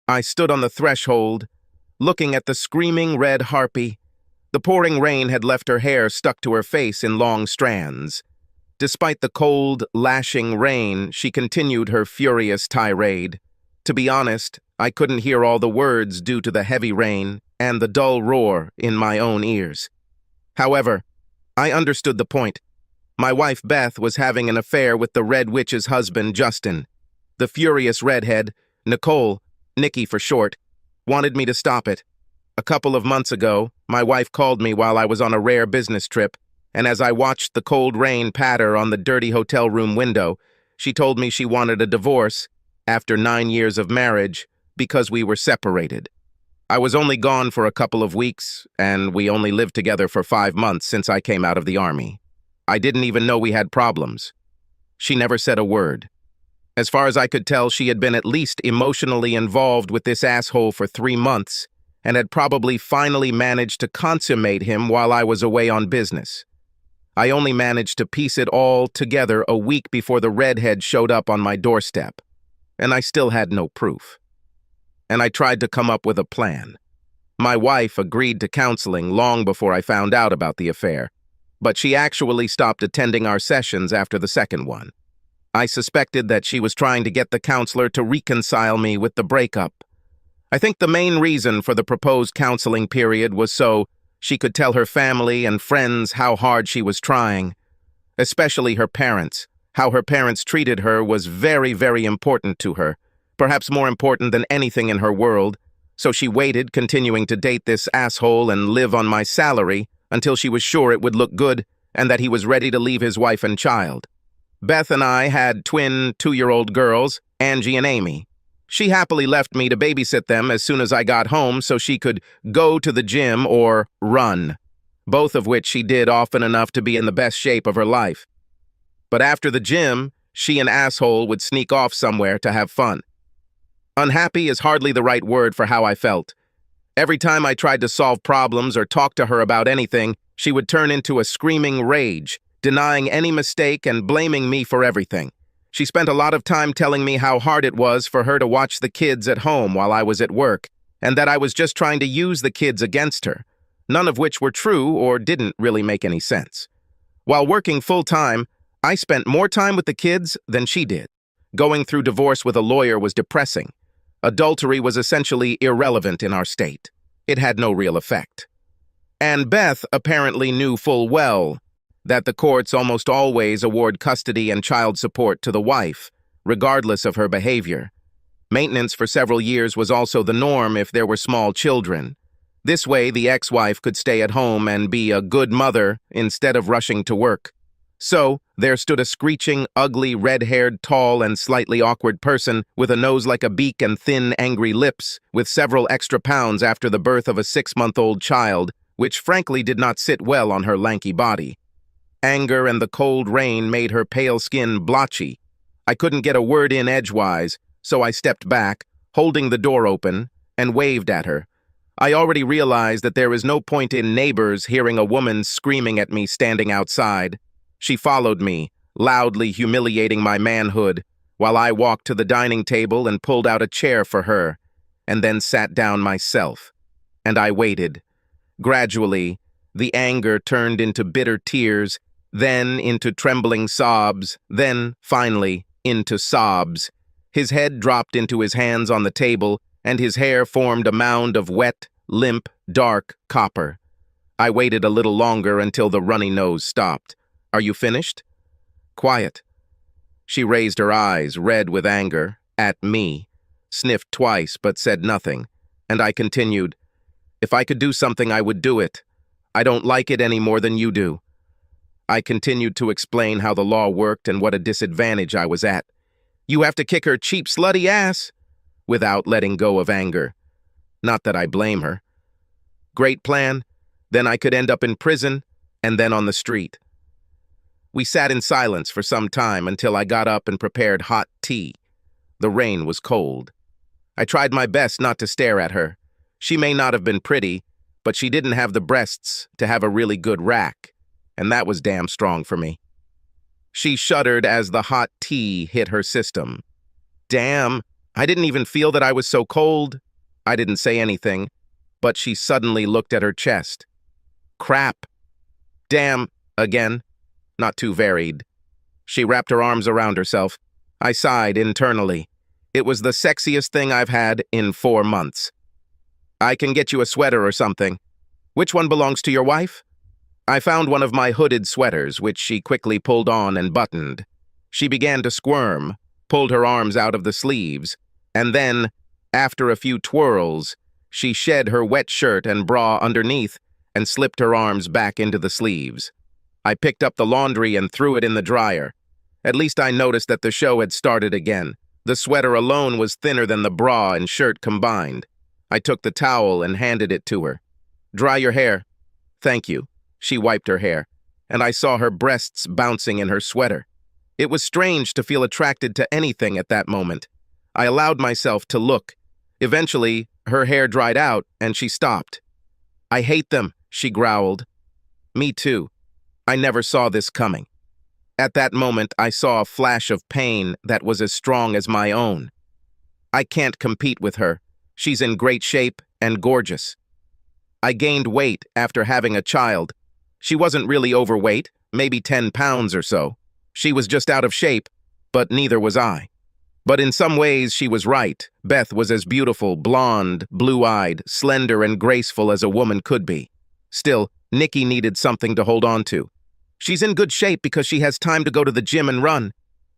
I stood on the threshold, looking at the screaming red harpy. The pouring rain had left her hair stuck to her face in long strands. Despite the cold, lashing rain, she continued her furious tirade. To be honest, I couldn't hear all the words due to the heavy rain and the dull roar in my own ears. However, I understood the point. My wife Beth was having an affair with the Red Witch's husband, Justin. The furious redhead, Nicole, Nikki for short, wanted me to stop it. A couple of months ago, my wife called me while I was on a rare business trip, and as I watched the cold rain patter on the dirty hotel room window, she told me she wanted a divorce after 9 years of marriage because we were separated. I was only gone for a couple of weeks, and we only lived together for 5 months since I came out of the army. I didn't even know we had problems. She never said a word. As far as I could tell, she had been at least emotionally involved with this asshole for 3 months, and had probably finally managed to consummate him while I was away on business. I only managed to piece it all together a week before the redhead showed up on my doorstep, and I still had no proof. And I tried to come up with a plan. My wife agreed to counseling long before I found out about the affair, but she actually stopped attending our sessions after the second one. I suspected that she was trying to get the counselor to reconcile me with the breakup. I think the main reason for the proposed counseling period was so she could tell her family and friends how hard she was trying, especially her parents. How her parents treated her was very, very important to her, perhaps more important than anything in her world, so she waited, continuing to date this asshole and live on my salary until she was sure it would look good and that he was ready to leave his wife and child. Beth and I had twin 2-year-old girls, Angie and Amy. She happily left me to babysit them as soon as I got home so she could go to the gym or run, both of which she did often enough to be in the best shape of her life. But after the gym, she and asshole would sneak off somewhere to have fun. Unhappy is hardly the right word for how I felt. Every time I tried to solve problems or talk to her about anything, she would turn into a screaming rage, denying any mistake and blaming me for everything. She spent a lot of time telling me how hard it was for her to watch the kids at home while I was at work, and that I was just trying to use the kids against her, none of which were true or didn't really make any sense. While working full-time, I spent more time with the kids than she did. Going through divorce with a lawyer was depressing. Adultery was essentially irrelevant in our state. It had no real effect. And Beth apparently knew full well that the courts almost always award custody and child support to the wife, regardless of her behavior. Maintenance for several years was also the norm if there were small children. This way, the ex-wife could stay at home and be a good mother instead of rushing to work. So, there stood a screeching, ugly, red-haired, tall, and slightly awkward person with a nose like a beak and thin, angry lips, with several extra pounds after the birth of a 6-month-old child, which frankly did not sit well on her lanky body. Anger and the cold rain made her pale skin blotchy. I couldn't get a word in edgewise, so I stepped back, holding the door open, and waved at her. I already realized that there is no point in neighbors hearing a woman screaming at me standing outside. She followed me, loudly humiliating my manhood, while I walked to the dining table and pulled out a chair for her, and then sat down myself. And I waited. Gradually, the anger turned into bitter tears, then into trembling sobs, then, finally, into sobs. His head dropped into his hands on the table, and his hair formed a mound of wet, limp, dark copper. I waited a little longer until the runny nose stopped. "Are you finished?" "Quiet." She raised her eyes, red with anger, at me, sniffed twice but said nothing, and I continued, "If I could do something, I would do it. I don't like it any more than you do." I continued to explain how the law worked and what a disadvantage I was at. "You have to kick her cheap, slutty ass," without letting go of anger. Not that I blame her. Great plan. Then I could end up in prison, and then on the street. We sat in silence for some time until I got up and prepared hot tea. The rain was cold. I tried my best not to stare at her. She may not have been pretty, but she didn't have the breasts to have a really good rack, and that was damn strong for me. She shuddered as the hot tea hit her system. "Damn," I didn't even feel that I was so cold. I didn't say anything, but she suddenly looked at her chest. Crap. Damn, again. Not too varied. She wrapped her arms around herself. I sighed internally. It was the sexiest thing I've had in 4 months. I can get you a sweater or something. Which one belongs to your wife? I found one of my hooded sweaters, which she quickly pulled on and buttoned. She began to squirm, pulled her arms out of the sleeves, and then, after a few twirls, she shed her wet shirt and bra underneath and slipped her arms back into the sleeves. I picked up the laundry and threw it in the dryer. At least I noticed that the show had started again. The sweater alone was thinner than the bra and shirt combined. I took the towel and handed it to her. Dry your hair. Thank you. She wiped her hair, and I saw her breasts bouncing in her sweater. It was strange to feel attracted to anything at that moment. I allowed myself to look. Eventually, her hair dried out, and she stopped. I hate them, she growled. Me too. I never saw this coming. At that moment, I saw a flash of pain that was as strong as my own. I can't compete with her. She's in great shape and gorgeous. I gained weight after having a child. She wasn't really overweight, maybe 10 pounds or so. She was just out of shape, but neither was I. But in some ways, she was right. Beth was as beautiful, blonde, blue-eyed, slender, and graceful as a woman could be. Still, Nikki needed something to hold on to. She's in good shape because she has time to go to the gym and run.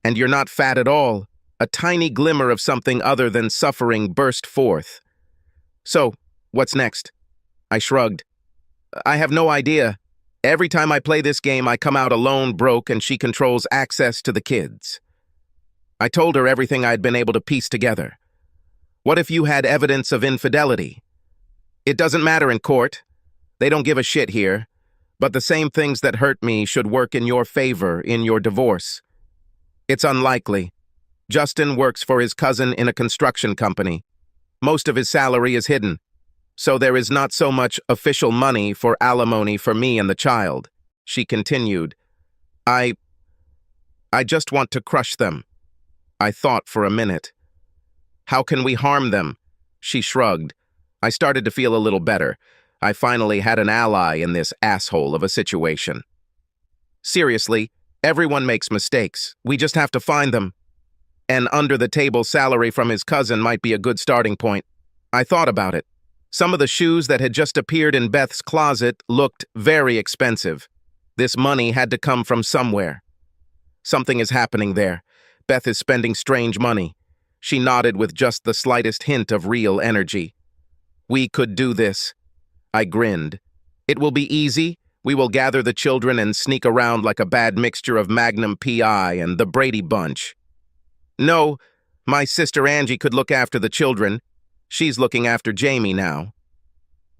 And you're not fat at all. A tiny glimmer of something other than suffering burst forth. So, what's next? I shrugged. I have no idea. Every time I play this game, I come out alone, broke, and she controls access to the kids. I told her everything I'd been able to piece together. What if you had evidence of infidelity? It doesn't matter in court. They don't give a shit here. But the same things that hurt me should work in your favor in your divorce. It's unlikely. Justin works for his cousin in a construction company. Most of his salary is hidden. So there is not so much official money for alimony for me and the child. She continued. I just want to crush them. I thought for a minute. How can we harm them? She shrugged. I started to feel a little better. I finally had an ally in this asshole of a situation. Seriously, everyone makes mistakes. We just have to find them. An under-the-table salary from his cousin might be a good starting point. I thought about it. Some of the shoes that had just appeared in Beth's closet looked very expensive. This money had to come from somewhere. Something is happening there. Beth is spending strange money. She nodded with just the slightest hint of real energy. We could do this. I grinned. It will be easy. We will gather the children and sneak around like a bad mixture of Magnum P.I. and the Brady Bunch. No, my sister Angie could look after the children. She's looking after Jamie now.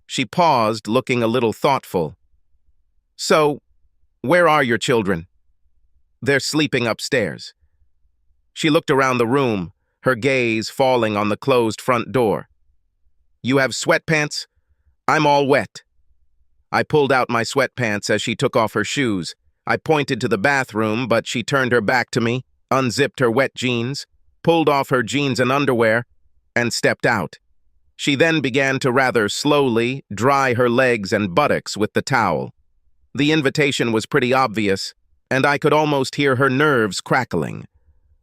She paused, looking a little thoughtful. So, where are your children? They're sleeping upstairs. She looked around the room, her gaze falling on the closed front door. You have sweatpants? I'm all wet. I pulled out my sweatpants as she took off her shoes. I pointed to the bathroom, but she turned her back to me, unzipped her wet jeans, pulled off her jeans and underwear, and stepped out. She then began to rather slowly dry her legs and buttocks with the towel. The invitation was pretty obvious, and I could almost hear her nerves crackling.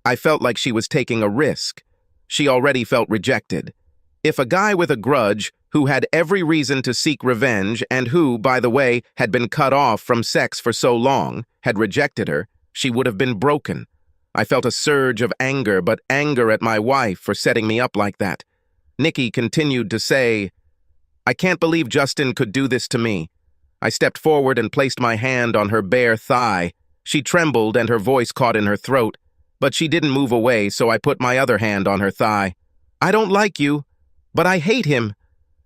I felt like she was taking a risk. She already felt rejected. If a guy with a grudge, who had every reason to seek revenge and who, by the way, had been cut off from sex for so long, had rejected her, she would have been broken. I felt a surge of anger, but anger at my wife for setting me up like that. Nikki continued to say, I can't believe Justin could do this to me. I stepped forward and placed my hand on her bare thigh. She trembled and her voice caught in her throat, but she didn't move away, so I put my other hand on her thigh. I don't like you, but I hate him.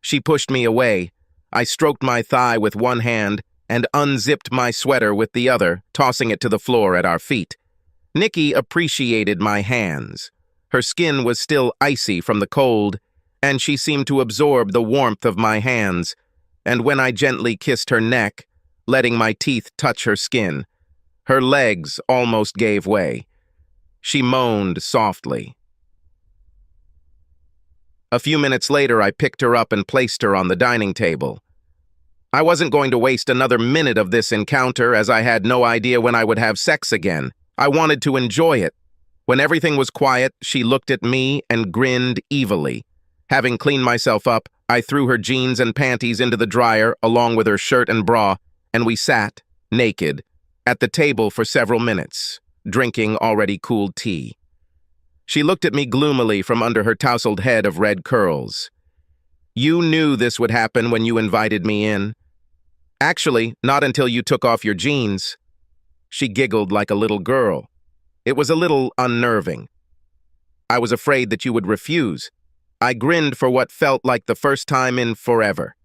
She pushed me away. I stroked my thigh with one hand and unzipped my sweater with the other, tossing it to the floor at our feet. Nikki appreciated my hands. Her skin was still icy from the cold, and she seemed to absorb the warmth of my hands, and when I gently kissed her neck, letting my teeth touch her skin, her legs almost gave way. She moaned softly. A few minutes later, I picked her up and placed her on the dining table. I wasn't going to waste another minute of this encounter, as I had no idea when I would have sex again. I wanted to enjoy it. When everything was quiet, she looked at me and grinned evilly. Having cleaned myself up, I threw her jeans and panties into the dryer along with her shirt and bra, and we sat, naked, at the table for several minutes, drinking already cooled tea. She looked at me gloomily from under her tousled head of red curls. "You knew this would happen when you invited me in." "Actually, not until you took off your jeans." She giggled like a little girl. It was a little unnerving. "I was afraid that you would refuse." I grinned for what felt like the first time in forever.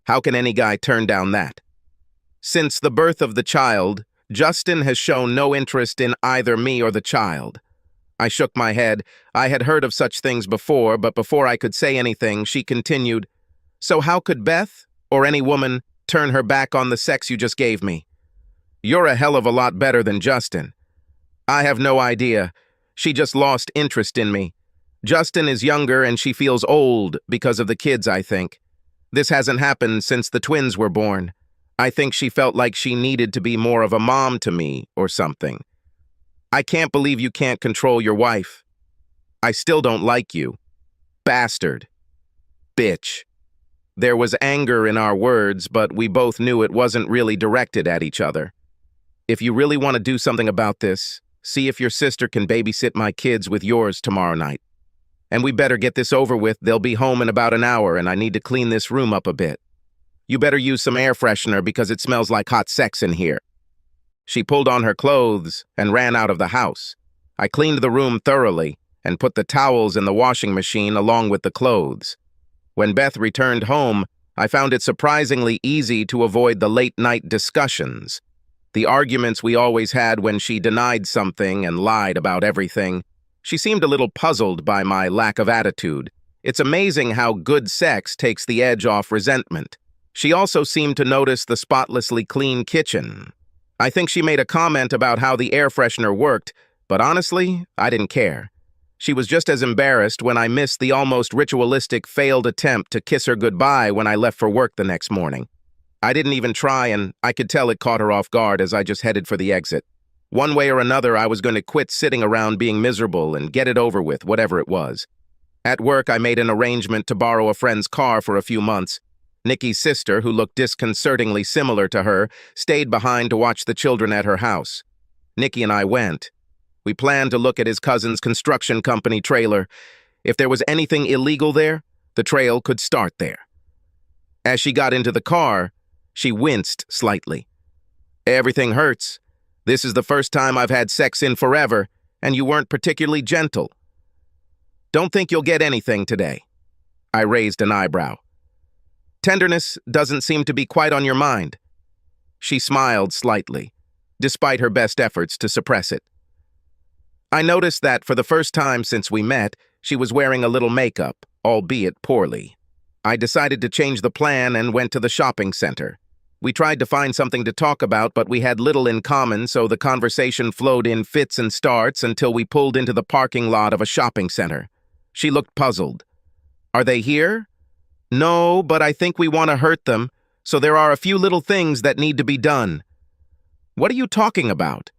How can any guy turn down that? Since the birth of the child, Justin has shown no interest in either me or the child. I shook my head. I had heard of such things before, but before I could say anything, she continued, "So how could Beth, or any woman, turn her back on the sex you just gave me? You're a hell of a lot better than Justin." "I have no idea. She just lost interest in me. Justin is younger and she feels old because of the kids, I think. This hasn't happened since the twins were born. I think she felt like she needed to be more of a mom to me or something. I can't believe you can't control your wife. I still don't like you. Bastard. Bitch." There was anger in our words, but we both knew it wasn't really directed at each other. "If you really want to do something about this, see if your sister can babysit my kids with yours tomorrow night. And we better get this over with. They'll be home in about an hour, and I need to clean this room up a bit. You better use some air freshener because it smells like hot sex in here." She pulled on her clothes and ran out of the house. I cleaned the room thoroughly and put the towels in the washing machine along with the clothes. When Beth returned home, I found it surprisingly easy to avoid the late-night discussions. The arguments we always had when she denied something and lied about everything. She seemed a little puzzled by my lack of attitude. It's amazing how good sex takes the edge off resentment. She also seemed to notice the spotlessly clean kitchen. I think she made a comment about how the air freshener worked, but honestly, I didn't care. She was just as embarrassed when I missed the almost ritualistic failed attempt to kiss her goodbye when I left for work the next morning. I didn't even try, and I could tell it caught her off guard as I just headed for the exit. One way or another, I was going to quit sitting around being miserable and get it over with, whatever it was. At work, I made an arrangement to borrow a friend's car for a few months. Nikki's sister, who looked disconcertingly similar to her, stayed behind to watch the children at her house. Nikki and I went. We planned to look at his cousin's construction company trailer. If there was anything illegal there, the trail could start there. As she got into the car, she winced slightly. "Everything hurts. This is the first time I've had sex in forever, and you weren't particularly gentle. Don't think you'll get anything today." I raised an eyebrow. "Tenderness doesn't seem to be quite on your mind." She smiled slightly, despite her best efforts to suppress it. I noticed that for the first time since we met, she was wearing a little makeup, albeit poorly. I decided to change the plan and went to the shopping center. We tried to find something to talk about, but we had little in common, so the conversation flowed in fits and starts until we pulled into the parking lot of a shopping center. She looked puzzled. "Are they here?" "No, but I think we want to hurt them, so there are a few little things that need to be done." "What are you talking about?"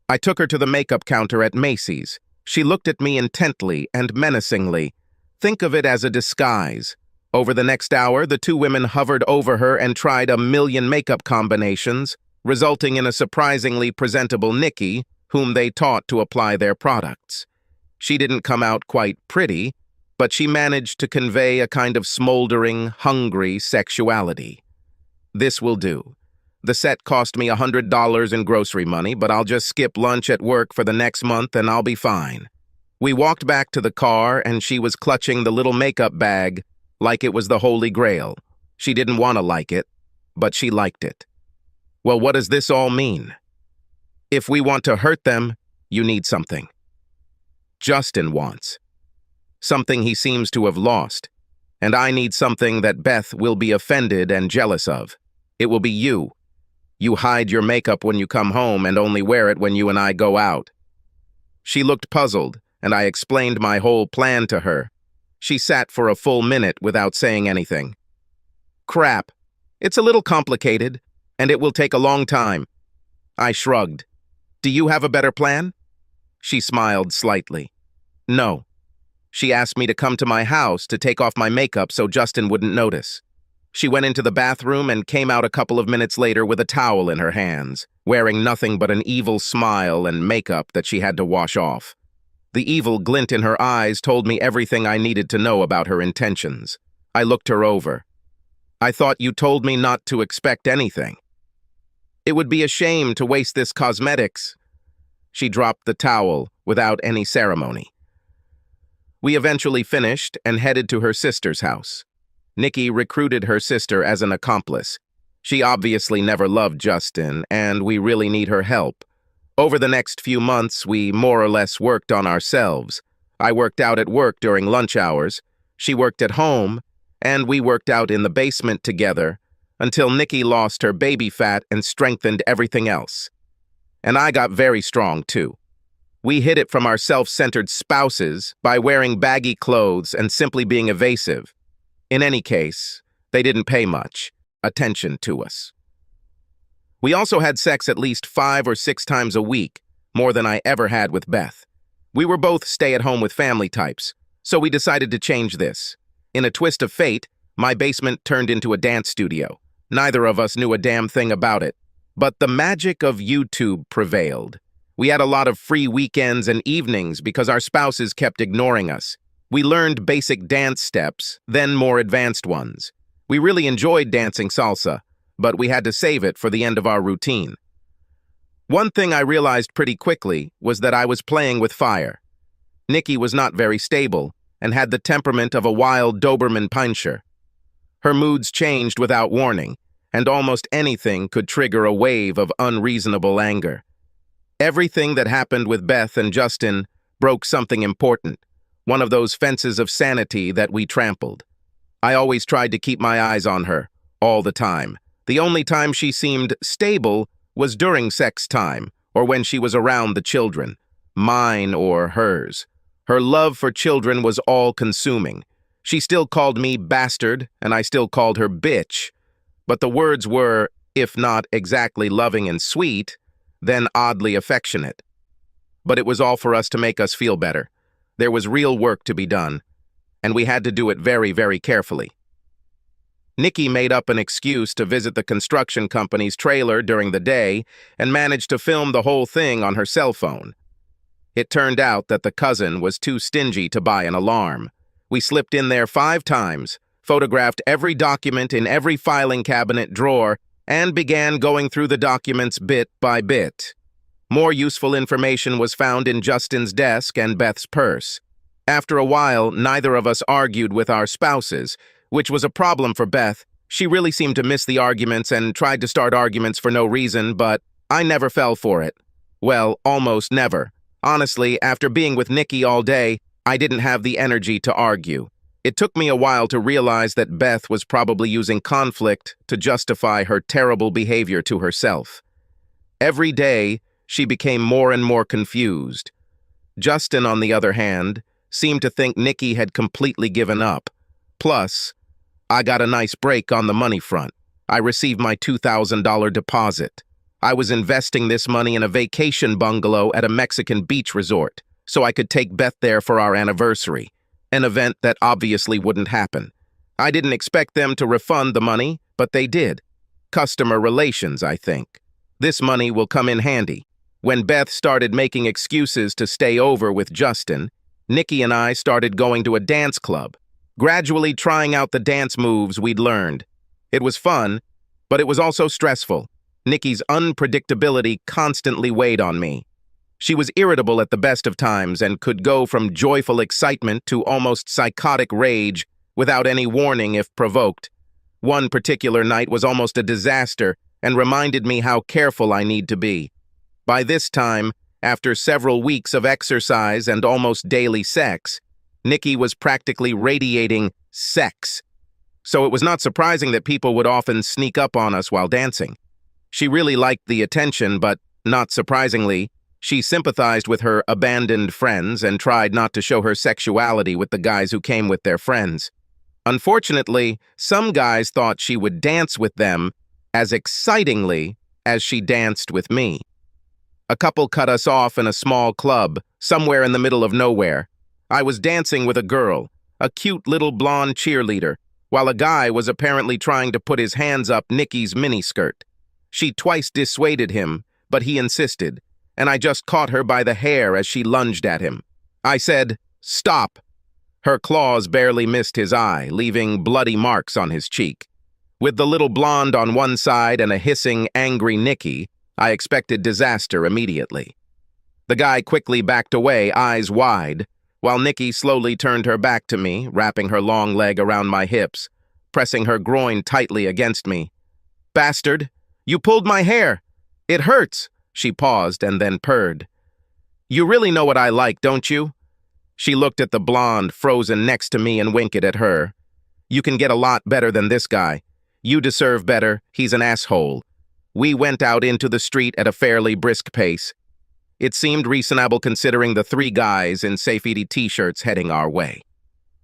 I took her to the makeup counter at Macy's. She looked at me intently and menacingly. Think of it as a disguise. Over the next hour, the two women hovered over her and tried a million makeup combinations, resulting in a surprisingly presentable Nikki, whom they taught to apply their products. She didn't come out quite pretty, but she managed to convey a kind of smoldering, hungry sexuality. This will do. The set cost me $100 in grocery money, but I'll just skip lunch at work for the next month and I'll be fine. We walked back to the car and she was clutching the little makeup bag like it was the Holy Grail. She didn't want to like it, but she liked it. Well, what does this all mean? If we want to hurt them, you need something. Justin wants. Something he seems to have lost. And I need something that Beth will be offended and jealous of. It will be you. You hide your makeup when you come home and only wear it when you and I go out. She looked puzzled, and I explained my whole plan to her. She sat for a full minute without saying anything. Crap. It's a little complicated, and it will take a long time. I shrugged. Do you have a better plan? She smiled slightly. No. She asked me to come to my house to take off my makeup so Justin wouldn't notice. She went into the bathroom and came out a couple of minutes later with a towel in her hands, wearing nothing but an evil smile and makeup that she had to wash off. The evil glint in her eyes told me everything I needed to know about her intentions. I looked her over. I thought you told me not to expect anything. It would be a shame to waste this cosmetics. She dropped the towel without any ceremony. We eventually finished and headed to her sister's house. Nikki recruited her sister as an accomplice. She obviously never loved Justin, and we really need her help. Over the next few months, we more or less worked on ourselves. I worked out at work during lunch hours, she worked at home, and we worked out in the basement together until Nikki lost her baby fat and strengthened everything else. And I got very strong, too. We hid it from our self-centered spouses by wearing baggy clothes and simply being evasive. In any case, they didn't pay much attention to us. We also had sex at least 5 or 6 times a week, more than I ever had with Beth. We were both stay-at-home with family types, so we decided to change this. In a twist of fate, my basement turned into a dance studio. Neither of us knew a damn thing about it, but the magic of YouTube prevailed. We had a lot of free weekends and evenings because our spouses kept ignoring us. We learned basic dance steps, then more advanced ones. We really enjoyed dancing salsa, but we had to save it for the end of our routine. One thing I realized pretty quickly was that I was playing with fire. Nikki was not very stable and had the temperament of a wild Doberman Pinscher. Her moods changed without warning, and almost anything could trigger a wave of unreasonable anger. Everything that happened with Beth and Justin broke something important, one of those fences of sanity that we trampled. I always tried to keep my eyes on her, all the time. The only time she seemed stable was during sex time, or when she was around the children, mine or hers. Her love for children was all-consuming. She still called me bastard, and I still called her bitch. But the words were, if not exactly loving and sweet, then oddly affectionate. But it was all for us to make us feel better. There was real work to be done, and we had to do it very, very carefully. Nikki made up an excuse to visit the construction company's trailer during the day and managed to film the whole thing on her cell phone. It turned out that the cousin was too stingy to buy an alarm. We slipped in there 5 times, photographed every document in every filing cabinet drawer, and began going through the documents bit by bit. More useful information was found in Justin's desk and Beth's purse. After a while, neither of us argued with our spouses, which was a problem for Beth. She really seemed to miss the arguments and tried to start arguments for no reason, but I never fell for it. Well, almost never. Honestly, after being with Nikki all day, I didn't have the energy to argue. It took me a while to realize that Beth was probably using conflict to justify her terrible behavior to herself. Every day, she became more and more confused. Justin, on the other hand, seemed to think Nikki had completely given up. Plus, I got a nice break on the money front. I received my $2,000 deposit. I was investing this money in a vacation bungalow at a Mexican beach resort, so I could take Beth there for our anniversary, an event that obviously wouldn't happen. I didn't expect them to refund the money, but they did. Customer relations, I think. This money will come in handy. When Beth started making excuses to stay over with Justin, Nikki and I started going to a dance club, gradually trying out the dance moves we'd learned. It was fun, but it was also stressful. Nikki's unpredictability constantly weighed on me. She was irritable at the best of times and could go from joyful excitement to almost psychotic rage without any warning if provoked. One particular night was almost a disaster and reminded me how careful I need to be. By this time, after several weeks of exercise and almost daily sex, Nikki was practically radiating sex. So it was not surprising that people would often sneak up on us while dancing. She really liked the attention, but, not surprisingly, She sympathized with her abandoned friends and tried not to show her sexuality with the guys who came with their friends. Unfortunately, some guys thought she would dance with them as excitingly as she danced with me. A couple cut us off in a small club, somewhere in the middle of nowhere. I was dancing with a girl, a cute little blonde cheerleader, while a guy was apparently trying to put his hands up Nikki's miniskirt. She twice dissuaded him, but he insisted, and I just caught her by the hair as she lunged at him. I said, "Stop!" Her claws barely missed his eye, leaving bloody marks on his cheek. With the little blonde on one side and a hissing, angry Nikki, I expected disaster immediately. The guy quickly backed away, eyes wide, while Nikki slowly turned her back to me, wrapping her long leg around my hips, pressing her groin tightly against me. "Bastard! You pulled my hair! It hurts!" She paused and then purred. "You really know what I like, don't you?" She looked at the blonde frozen next to me and winked at her. "You can get a lot better than this guy. You deserve better. He's an asshole." We went out into the street at a fairly brisk pace. It seemed reasonable considering the three guys in safety t-shirts heading our way.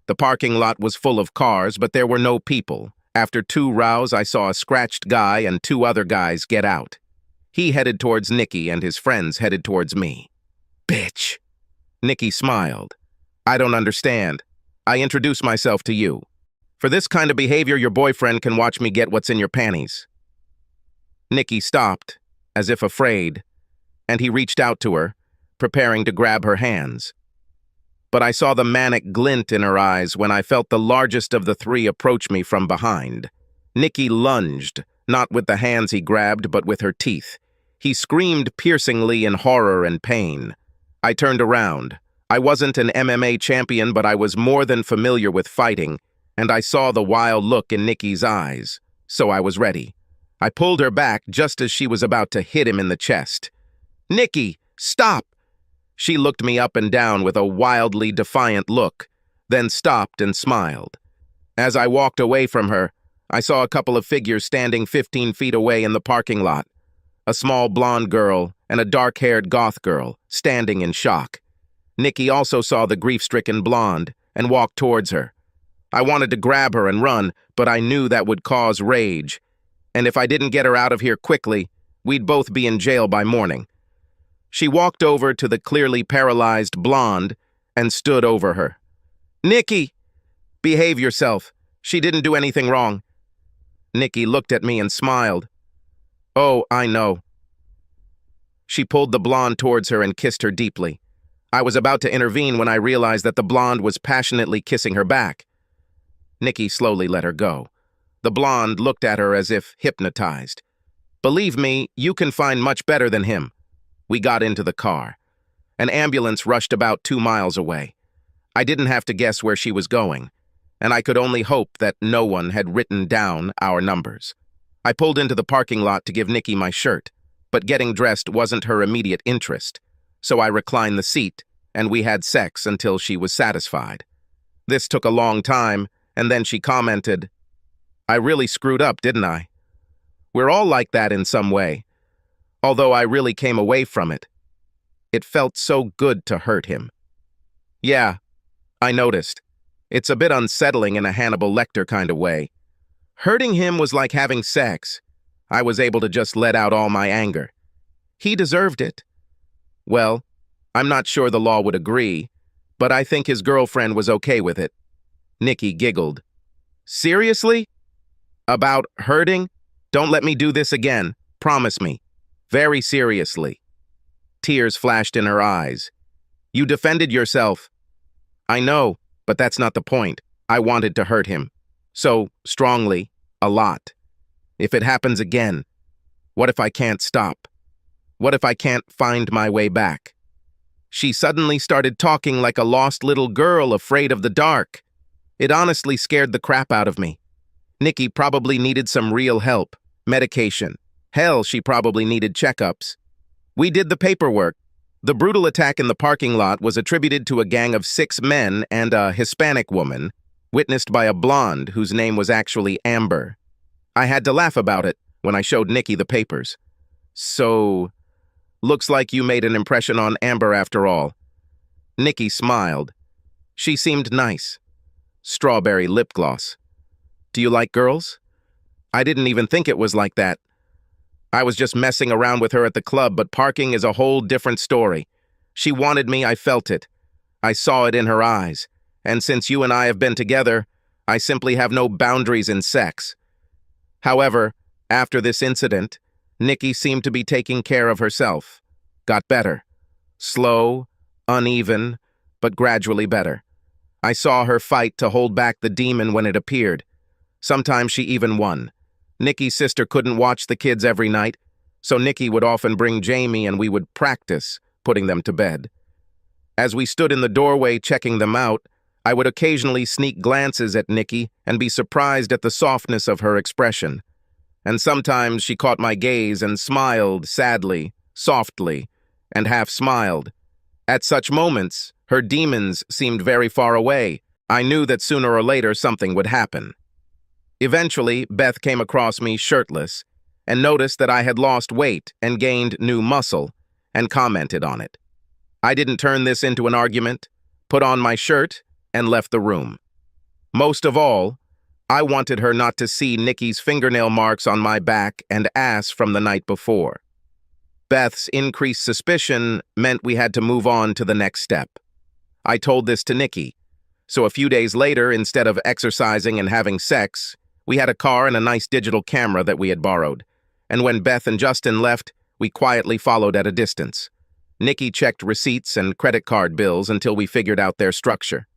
The parking lot was full of cars, but there were no people. After 2 rows, I saw a scratched guy and 2 other guys get out. He headed towards Nikki and his friends headed towards me. "Bitch." Nikki smiled. "I don't understand. I introduced myself to you. For this kind of behavior, your boyfriend can watch me get what's in your panties." Nikki stopped, as if afraid, and he reached out to her, preparing to grab her hands. But I saw the manic glint in her eyes when I felt the largest of the 3 approach me from behind. Nikki lunged, not with the hands he grabbed, but with her teeth. He screamed piercingly in horror and pain. I turned around. I wasn't an MMA champion, but I was more than familiar with fighting, and I saw the wild look in Nikki's eyes, so I was ready. I pulled her back just as she was about to hit him in the chest. "Nikki, stop!" She looked me up and down with a wildly defiant look, then stopped and smiled. As I walked away from her, I saw a couple of figures standing 15 feet away in the parking lot. A small blonde girl and a dark-haired goth girl, standing in shock. Nikki also saw the grief-stricken blonde and walked towards her. I wanted to grab her and run, but I knew that would cause rage. And if I didn't get her out of here quickly, we'd both be in jail by morning. She walked over to the clearly paralyzed blonde and stood over her. "Nikki, behave yourself. She didn't do anything wrong." Nikki looked at me and smiled. "Oh, I know." She pulled the blonde towards her and kissed her deeply. I was about to intervene when I realized that the blonde was passionately kissing her back. Nikki slowly let her go. The blonde looked at her as if hypnotized. "Believe me, you can find much better than him." We got into the car. An ambulance rushed about 2 miles away. I didn't have to guess where she was going, and I could only hope that no one had written down our numbers. I pulled into the parking lot to give Nikki my shirt, but getting dressed wasn't her immediate interest, so I reclined the seat, and we had sex until she was satisfied. This took a long time, and then she commented, "I really screwed up, didn't I?" We're all like that in some way, although I really came away from it. It felt so good to hurt him. "Yeah, I noticed. It's a bit unsettling in a Hannibal Lecter kind of way. Hurting him was like having sex. I was able to just let out all my anger. He deserved it." "Well, I'm not sure the law would agree, but I think his girlfriend was okay with it." Nikki giggled. "Seriously? About hurting? Don't let me do this again. Promise me. Very seriously." Tears flashed in her eyes. "You defended yourself." "I know, but that's not the point. I wanted to hurt him. So, strongly, a lot. If it happens again, what if I can't stop? What if I can't find my way back?" She suddenly started talking like a lost little girl afraid of the dark. It honestly scared the crap out of me. Nikki probably needed some real help, medication. Hell, she probably needed checkups. We did the paperwork. The brutal attack in the parking lot was attributed to a gang of 6 men and a Hispanic woman, witnessed by a blonde whose name was actually Amber. I had to laugh about it when I showed Nikki the papers. "So, Looks like you made an impression on Amber after all." Nikki smiled. She seemed nice. Strawberry lip gloss. "Do you like girls?" "I didn't even think it was like that. I was just messing around with her at the club, but parking is a whole different story. She wanted me, I felt it. I saw it in her eyes. And since you and I have been together, I simply have no boundaries in sex." However, after this incident, Nikki seemed to be taking care of herself. Got better. Slow, uneven, but gradually better. I saw her fight to hold back the demon when it appeared. Sometimes she even won. Nikki's sister couldn't watch the kids every night, so Nikki would often bring Jamie and we would practice putting them to bed. As we stood in the doorway checking them out, I would occasionally sneak glances at Nikki and be surprised at the softness of her expression. And sometimes she caught my gaze and smiled sadly, softly, and half smiled. At such moments, her demons seemed very far away. I knew that sooner or later something would happen. Eventually, Beth came across me shirtless and noticed that I had lost weight and gained new muscle and commented on it. I didn't turn this into an argument, put on my shirt, and left the room. Most of all, I wanted her not to see Nikki's fingernail marks on my back and ass from the night before. Beth's increased suspicion meant we had to move on to the next step. I told this to Nikki, so a few days later, instead of exercising and having sex, we had a car and a nice digital camera that we had borrowed, and when Beth and Justin left, we quietly followed at a distance. Nikki checked receipts and credit card bills until we figured out their structure.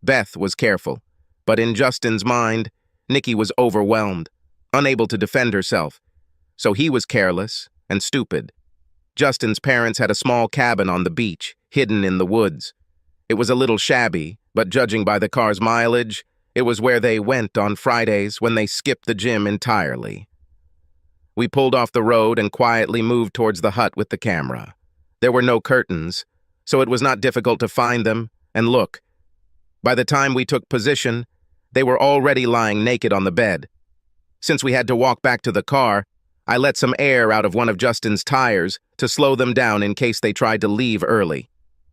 Beth was careful, but in Justin's mind, Nikki was overwhelmed, unable to defend herself, so he was careless and stupid. Justin's parents had a small cabin on the beach, hidden in the woods. It was a little shabby, but judging by the car's mileage, it was where they went on Fridays when they skipped the gym entirely. We pulled off the road and quietly moved towards the hut with the camera. There were no curtains, so it was not difficult to find them and look. By the time we took position, they were already lying naked on the bed. Since we had to walk back to the car, I let some air out of one of Justin's tires to slow them down in case they tried to leave early.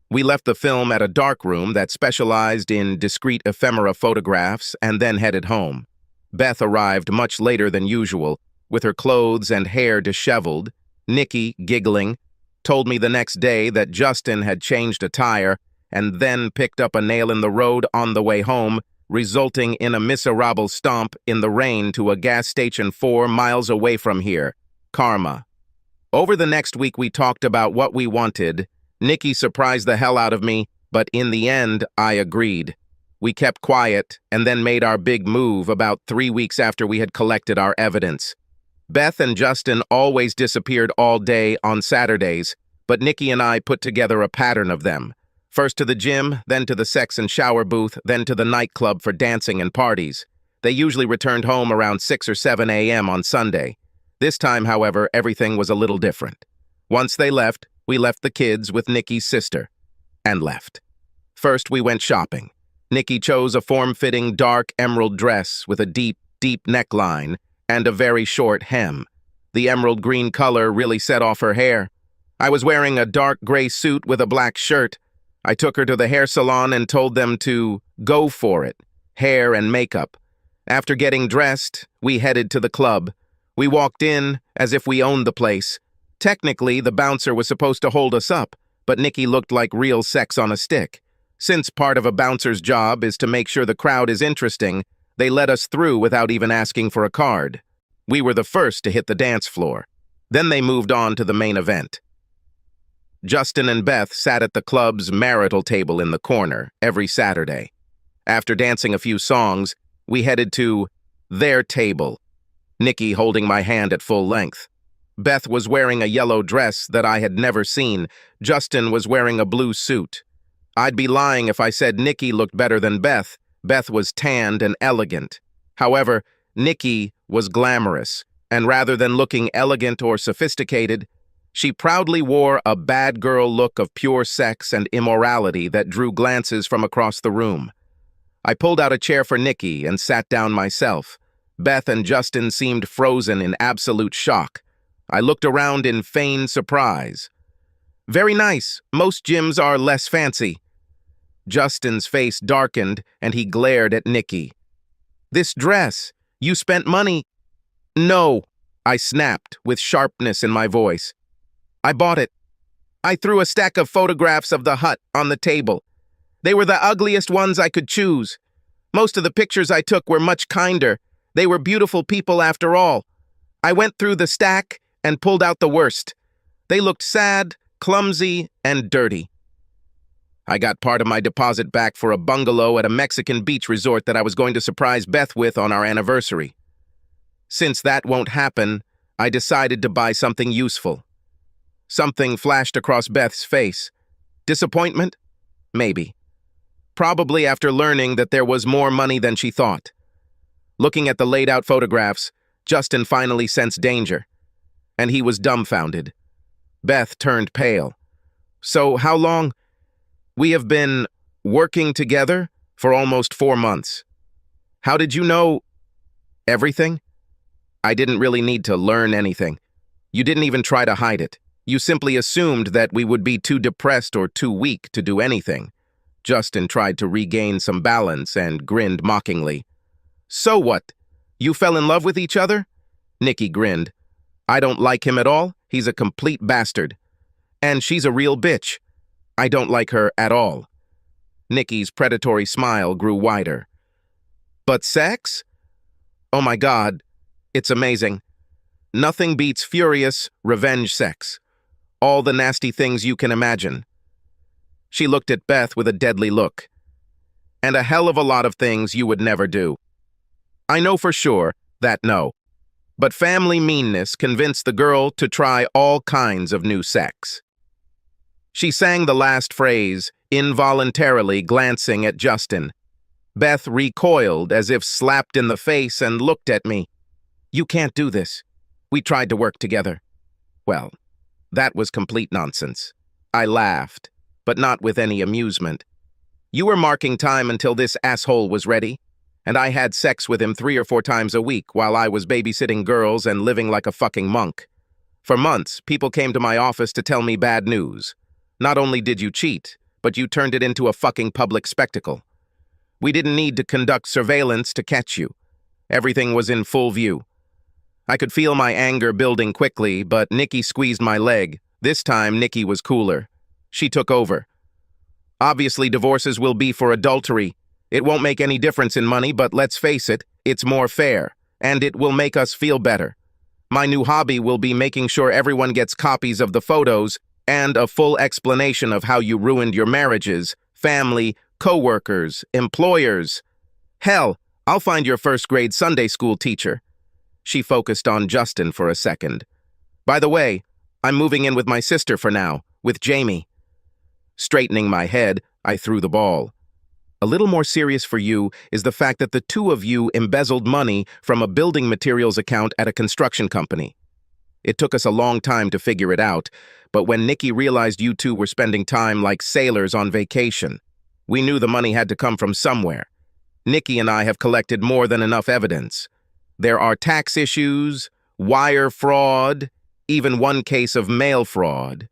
We left the film at a dark room that specialized in discreet ephemera photographs and then headed home. Beth arrived much later than usual, with her clothes and hair disheveled. Nikki, giggling, told me the next day that Justin had changed a tire and then picked up a nail in the road on the way home, resulting in a miserable stomp in the rain to a gas station 4 miles away from here. Karma. Over the next week we talked about what we wanted. Nikki surprised the hell out of me, but in the end, I agreed. We kept quiet and then made our big move about 3 weeks after we had collected our evidence. Beth and Justin always disappeared all day on Saturdays, but Nikki and I put together a pattern of them. First to the gym, then to the sex and shower booth, then to the nightclub for dancing and parties. They usually returned home around 6 or 7 a.m. on Sunday. This time, however, everything was a little different. Once they left, we left the kids with Nikki's sister, and left. First, we went shopping. Nikki chose a form-fitting dark emerald dress with a deep, deep neckline and a very short hem. The emerald green color really set off her hair. I was wearing a dark gray suit with a black shirt. I took her to the hair salon and told them to go for it, hair and makeup. After getting dressed, we headed to the club. We walked in as if we owned the place. Technically, the bouncer was supposed to hold us up, but Nikki looked like real sex on a stick. Since part of a bouncer's job is to make sure the crowd is interesting, they let us through without even asking for a card. We were the first to hit the dance floor. Then they moved on to the main event. Justin and Beth sat at the club's marital table in the corner every Saturday. After dancing a few songs, we headed to their table, Nikki holding my hand at full length. Beth was wearing a yellow dress that I had never seen. Justin was wearing a blue suit. I'd be lying if I said Nikki looked better than Beth. Beth was tanned and elegant. However, Nikki was glamorous, and rather than looking elegant or sophisticated, she proudly wore a bad girl look of pure sex and immorality that drew glances from across the room. I pulled out a chair for Nikki and sat down myself. Beth and Justin seemed frozen in absolute shock. I looked around in feigned surprise. Very nice. Most gyms are less fancy. Justin's face darkened and he glared at Nikki. This dress. You spent money. No, I snapped with sharpness in my voice. I bought it. I threw a stack of photographs of the hut on the table. They were the ugliest ones I could choose. Most of the pictures I took were much kinder. They were beautiful people after all. I went through the stack and pulled out the worst. They looked sad, clumsy, and dirty. I got part of my deposit back for a bungalow at a Mexican beach resort that I was going to surprise Beth with on our anniversary. Since that won't happen, I decided to buy something useful. Something flashed across Beth's face. Disappointment? Maybe. Probably after learning that there was more money than she thought. Looking at the laid-out photographs, Justin finally sensed danger, and he was dumbfounded. Beth turned pale. So how long? We have been working together for almost 4 months. How did you know everything? I didn't really need to learn anything. You didn't even try to hide it. You simply assumed that we would be too depressed or too weak to do anything. Justin tried to regain some balance and grinned mockingly. So what? You fell in love with each other? Nikki grinned. I don't like him at all. He's a complete bastard. And she's a real bitch. I don't like her at all. Nikki's predatory smile grew wider. But sex? Oh my God, it's amazing. Nothing beats furious revenge sex. All the nasty things you can imagine. She looked at Beth with a deadly look. And a hell of a lot of things you would never do. I know for sure that no. But family meanness convinced the girl to try all kinds of new sex. She sang the last phrase, involuntarily glancing at Justin. Beth recoiled as if slapped in the face and looked at me. You can't do this. We tried to work together. Well, that was complete nonsense. I laughed, but not with any amusement. You were marking time until this asshole was ready, and I had sex with him 3 or 4 times a week while I was babysitting girls and living like a fucking monk. For months, people came to my office to tell me bad news. Not only did you cheat, but you turned it into a fucking public spectacle. We didn't need to conduct surveillance to catch you. Everything was in full view. I could feel my anger building quickly, but Nikki squeezed my leg. This time, Nikki was cooler. She took over. Obviously, divorces will be for adultery. It won't make any difference in money, but let's face it, it's more fair, and it will make us feel better. My new hobby will be making sure everyone gets copies of the photos and a full explanation of how you ruined your marriages, family, co-workers, employers. Hell, I'll find your first-grade Sunday school teacher. She focused on Justin for a second. By the way, I'm moving in with my sister for now, with Jamie. Straightening my head, I threw the ball. A little more serious for you is the fact that the 2 of you embezzled money from a building materials account at a construction company. It took us a long time to figure it out, but when Nikki realized you 2 were spending time like sailors on vacation, we knew the money had to come from somewhere. Nikki and I have collected more than enough evidence. There are tax issues, wire fraud, even one case of mail fraud.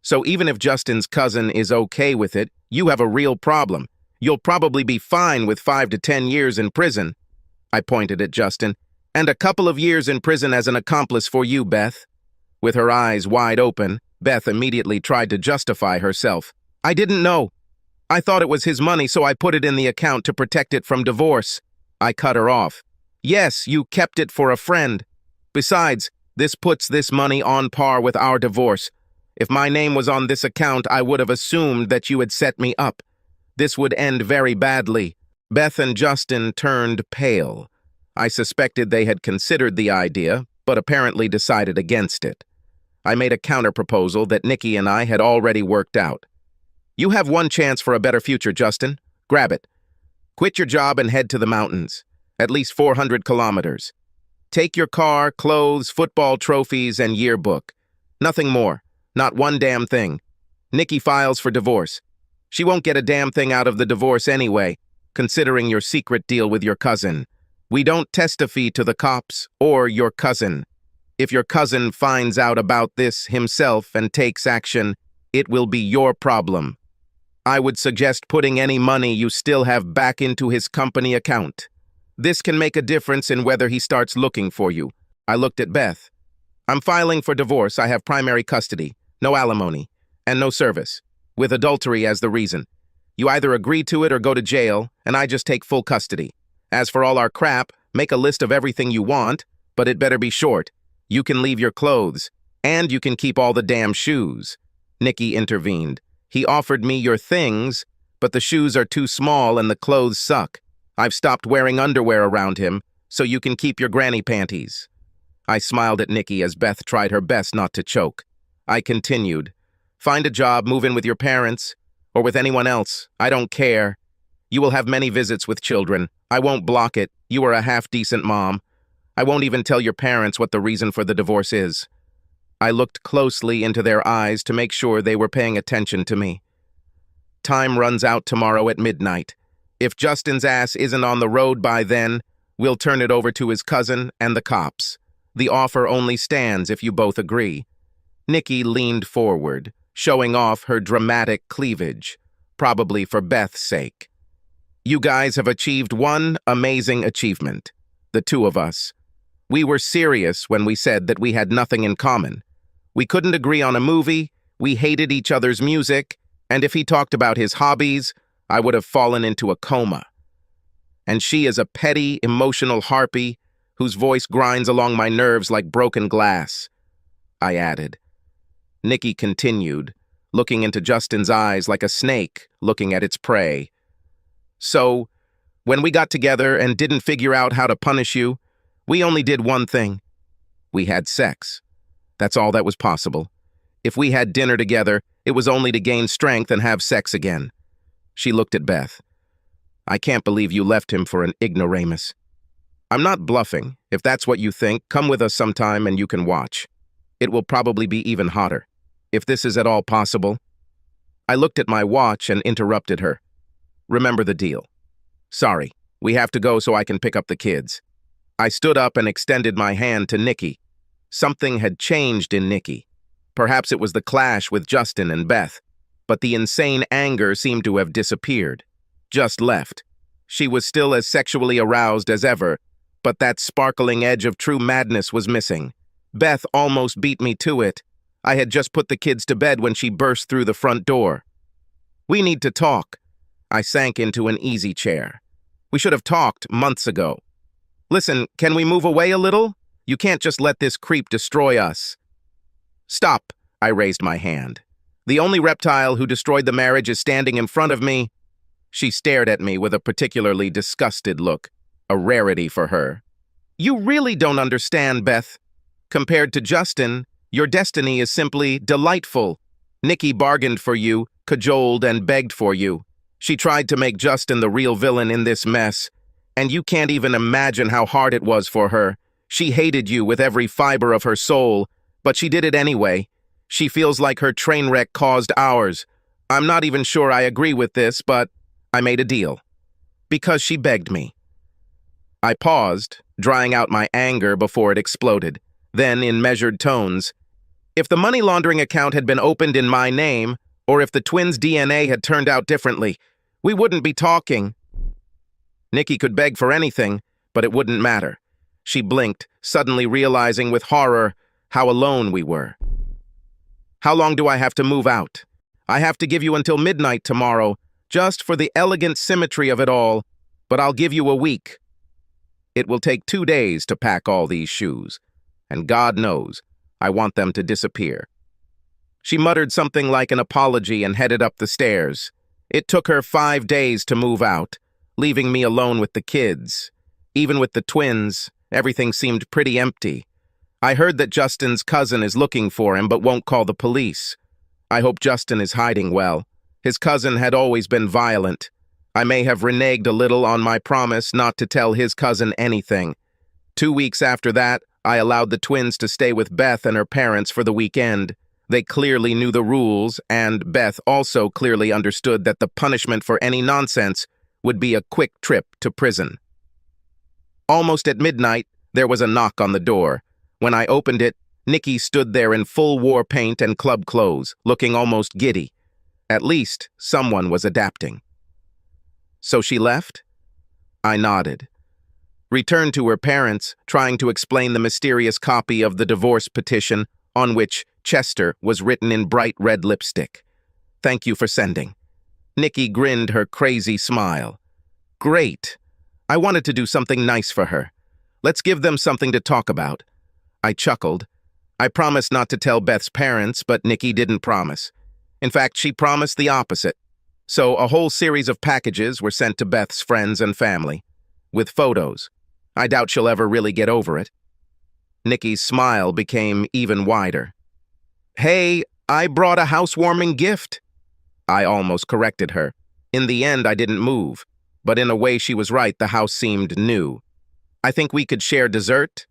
So even if Justin's cousin is okay with it, you have a real problem. You'll probably be fine with 5 to 10 years in prison. I pointed at Justin. And a couple of years in prison as an accomplice for you, Beth. With her eyes wide open, Beth immediately tried to justify herself. I didn't know. I thought it was his money, so I put it in the account to protect it from divorce. I cut her off. Yes, you kept it for a friend. Besides, this puts this money on par with our divorce. If my name was on this account, I would have assumed that you had set me up. This would end very badly. Beth and Justin turned pale. I suspected they had considered the idea, but apparently decided against it. I made a counter-proposal that Nikki and I had already worked out. You have one chance for a better future, Justin. Grab it. Quit your job and head to the mountains. At least 400 kilometers. Take your car, clothes, football trophies, and yearbook. Nothing more. Not one damn thing. Nikki files for divorce. She won't get a damn thing out of the divorce anyway, considering your secret deal with your cousin. We don't testify to the cops or your cousin. If your cousin finds out about this himself and takes action, it will be your problem. I would suggest putting any money you still have back into his company account. This can make a difference in whether he starts looking for you. I looked at Beth. I'm filing for divorce. I have primary custody, no alimony, and no service, with adultery as the reason. You either agree to it or go to jail, and I just take full custody. As for all our crap, make a list of everything you want, but it better be short. You can leave your clothes, and you can keep all the damn shoes. Nicky intervened. He offered me your things, but the shoes are too small and the clothes suck. I've stopped wearing underwear around him, so you can keep your granny panties. I smiled at Nicky as Beth tried her best not to choke. I continued. Find a job, move in with your parents, or with anyone else. I don't care. You will have many visits with children. I won't block it. You are a half-decent mom. I won't even tell your parents what the reason for the divorce is. I looked closely into their eyes to make sure they were paying attention to me. Time runs out tomorrow at midnight. If Justin's ass isn't on the road by then, we'll turn it over to his cousin and the cops. The offer only stands if you both agree. Nicky leaned forward, showing off her dramatic cleavage, probably for Beth's sake. You guys have achieved one amazing achievement, the two of us. We were serious when we said that we had nothing in common. We couldn't agree on a movie, we hated each other's music, and if he talked about his hobbies, I would have fallen into a coma. And she is a petty, emotional harpy whose voice grinds along my nerves like broken glass, I added. Nicky continued, looking into Justin's eyes like a snake looking at its prey. So, when we got together and didn't figure out how to punish you, we only did one thing. We had sex. That's all that was possible. If we had dinner together, it was only to gain strength and have sex again. She looked at Beth. I can't believe you left him for an ignoramus. I'm not bluffing. If that's what you think, come with us sometime and you can watch. It will probably be even hotter. If this is at all possible. I looked at my watch and interrupted her. Remember the deal. Sorry, we have to go so I can pick up the kids. I stood up and extended my hand to Nicky. Something had changed in Nicky. Perhaps it was the clash with Justin and Beth, but the insane anger seemed to have disappeared. Just left. She was still as sexually aroused as ever, but that sparkling edge of true madness was missing. Beth almost beat me to it. I had just put the kids to bed when she burst through the front door. We need to talk. I sank into an easy chair. We should have talked months ago. Listen, can we move away a little? You can't just let this creep destroy us. Stop, I raised my hand. The only reptile who destroyed the marriage is standing in front of me. She stared at me with a particularly disgusted look, a rarity for her. You really don't understand, Beth. Compared to Justin, your destiny is simply delightful. Nicky bargained for you, cajoled and begged for you. She tried to make Justin the real villain in this mess, and you can't even imagine how hard it was for her. She hated you with every fiber of her soul, but she did it anyway. She feels like her train wreck caused ours. I'm not even sure I agree with this, but I made a deal. Because she begged me. I paused, drying out my anger before it exploded. Then, in measured tones, if the money laundering account had been opened in my name, or if the twins' DNA had turned out differently, we wouldn't be talking. Nicky could beg for anything, but it wouldn't matter. She blinked, suddenly realizing with horror how alone we were. How long do I have to move out? I have to give you until midnight tomorrow, just for the elegant symmetry of it all, but I'll give you a week. It will take 2 days to pack all these shoes, and God knows, I want them to disappear. She muttered something like an apology and headed up the stairs. It took her 5 days to move out, leaving me alone with the kids. Even with the twins, everything seemed pretty empty. I heard that Justin's cousin is looking for him but won't call the police. I hope Justin is hiding well. His cousin had always been violent. I may have reneged a little on my promise not to tell his cousin anything. 2 weeks after that, I allowed the twins to stay with Beth and her parents for the weekend. They clearly knew the rules, and Beth also clearly understood that the punishment for any nonsense would be a quick trip to prison. Almost at midnight, there was a knock on the door. When I opened it, Nikki stood there in full war paint and club clothes, looking almost giddy. At least someone was adapting. So she left? I nodded. Returned to her parents, trying to explain the mysterious copy of the divorce petition on which Chester was written in bright red lipstick. Thank you for sending. Nikki grinned her crazy smile. Great. I wanted to do something nice for her. Let's give them something to talk about. I chuckled. I promised not to tell Beth's parents, but Nikki didn't promise. In fact, she promised the opposite. So a whole series of packages were sent to Beth's friends and family, with photos. I doubt she'll ever really get over it. Nikki's smile became even wider. Hey, I brought a housewarming gift. I almost corrected her. In the end, I didn't move, but in a way she was right, the house seemed new. I think we could share dessert?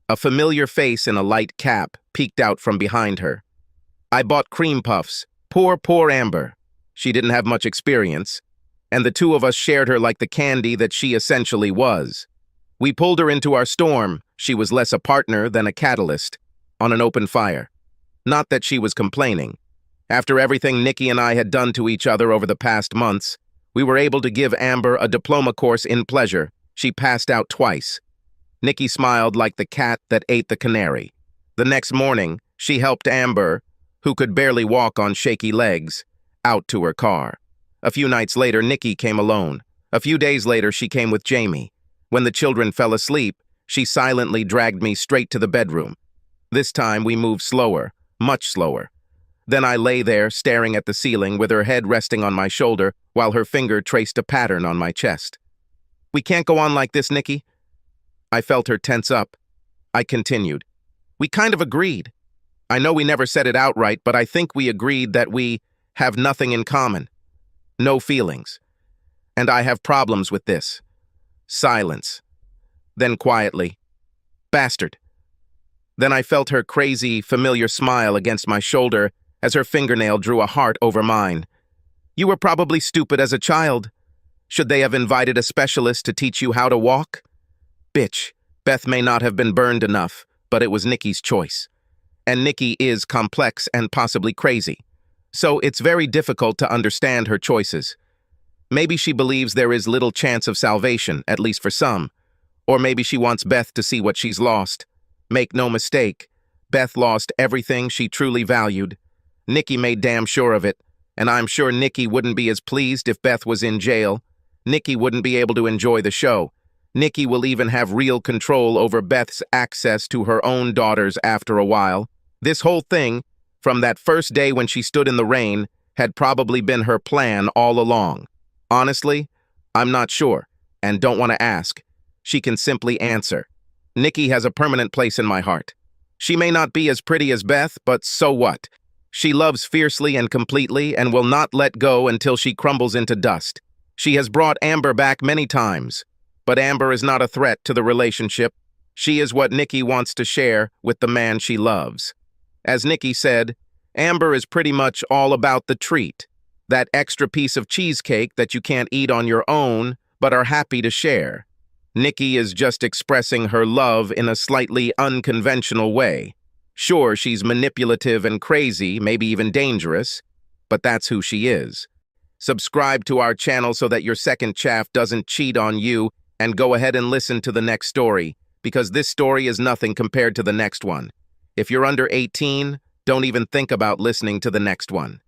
A familiar face in a light cap peeked out from behind her. I bought cream puffs. Poor Amber. She didn't have much experience, and the two of us shared her like the candy that she essentially was. We pulled her into our storm. She was less a partner than a catalyst, on an open fire. Not that she was complaining. After everything Nikki and I had done to each other over the past months, we were able to give Amber a diploma course in pleasure. She passed out twice. Nikki smiled like the cat that ate the canary. The next morning, she helped Amber, who could barely walk on shaky legs, out to her car. A few nights later, Nikki came alone. A few days later, she came with Jamie. When the children fell asleep, she silently dragged me straight to the bedroom. This time, we moved slower, much slower. Then I lay there, staring at the ceiling, with her head resting on my shoulder, while her finger traced a pattern on my chest. We can't go on like this, Nikki. I felt her tense up. I continued. We kind of agreed. I know we never said it outright, but I think we agreed that we have nothing in common. No feelings. And I have problems with this. Silence. Then quietly. Bastard. Then I felt her crazy, familiar smile against my shoulder as her fingernail drew a heart over mine. You were probably stupid as a child. Should they have invited a specialist to teach you how to walk? Bitch, Beth may not have been burned enough, but it was Nikki's choice. And Nikki is complex and possibly crazy. So it's very difficult to understand her choices. Maybe she believes there is little chance of salvation, at least for some. Or maybe she wants Beth to see what she's lost. Make no mistake, Beth lost everything she truly valued. Nikki made damn sure of it, and I'm sure Nikki wouldn't be as pleased if Beth was in jail. Nikki wouldn't be able to enjoy the show. Nikki will even have real control over Beth's access to her own daughters after a while. This whole thing, from that first day when she stood in the rain, had probably been her plan all along. Honestly, I'm not sure, and don't want to ask. She can simply answer. Nikki has a permanent place in my heart. She may not be as pretty as Beth, but so what? She loves fiercely and completely and will not let go until she crumbles into dust. She has brought Amber back many times, but Amber is not a threat to the relationship. She is what Nikki wants to share with the man she loves. As Nikki said, Amber is pretty much all about the treat, that extra piece of cheesecake that you can't eat on your own, but are happy to share. Nikki is just expressing her love in a slightly unconventional way. Sure, she's manipulative and crazy, maybe even dangerous, but that's who she is. Subscribe to our channel so that your second chaff doesn't cheat on you, and go ahead and listen to the next story, because this story is nothing compared to the next one. If you're under 18, don't even think about listening to the next one.